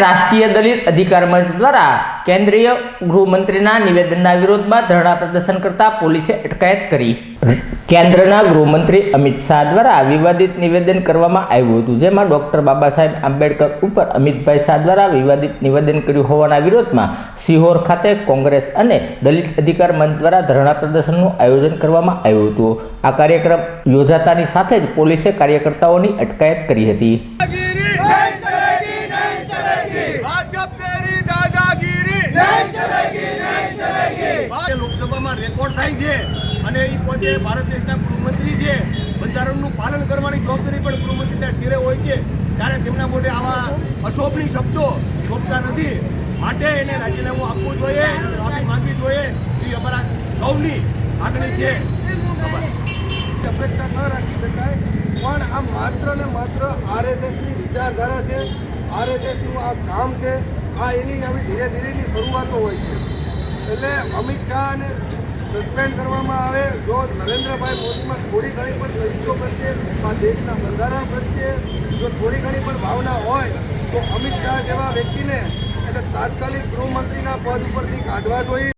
રાષ્ટ્રીય દલિત અધિકાર મંચ દ્વારા કેન્દ્રીય ગૃહમંત્રીના નિવેદનના વિરોધમાં ધરણા પ્રદર્શન કરતા પોલીસે અટકાયત કરી. કેન્દ્રના ગૃહમંત્રી અમિત શાહ દ્વારા વિવાદિત નિવેદન કરવામાં આવ્યું હતું, જેમાં ડોક્ટર બાબા સાહેબ આંબેડકર ઉપર અમિતભાઈ શાહ દ્વારા વિવાદિત નિવેદન કર્યું હોવાના વિરોધમાં સિહોર ખાતે કોંગ્રેસ અને દલિત અધિકાર મંચ દ્વારા ધરણા પ્રદર્શનનું આયોજન કરવામાં આવ્યું હતું. આ કાર્યક્રમ યોજાતાની સાથે જ પોલીસે કાર્યકર્તાઓની અટકાયત કરી હતી. લોકસભામાં રેકોર્ડ થાય છે અને એ પોતે ભારત દેશના ગૃહમંત્રી છે. બંધારણનું પાલન કરવાની જવાબદારી પણ ગૃહમંત્રીના શિરે હોય છે, ત્યારે તેમના મોઢે આવા અશોભની શબ્દો શોભતા નથી. માટે એને રાજીનામું આપવું જોઈએ, માફી માંગવી જોઈએ, એ અમારા સૌની માગણી છે. અપેક્ષા ન રાખી શકાય, પણ આ માત્ર ને માત્ર આરએસએસની વિચારધારા છે, આરએસએસનું આ કામ છે. આ એની આવી ધીરે ધીરેની શરૂઆતો હોય છે. એટલે અમિત શાહને સસ્પેન્ડ કરવામાં આવે, જો નરેન્દ્રભાઈ મોદીમાં થોડી ઘણી પણ દલિતો પ્રત્યે, આ દેશના બંધારણ પ્રત્યે જો થોડી ઘણી પણ ભાવના હોય, તો અમિત શાહ જેવા વ્યક્તિને એટલે તાત્કાલિક ગૃહમંત્રીના પદ ઉપરથી કાઢવા જોઈએ.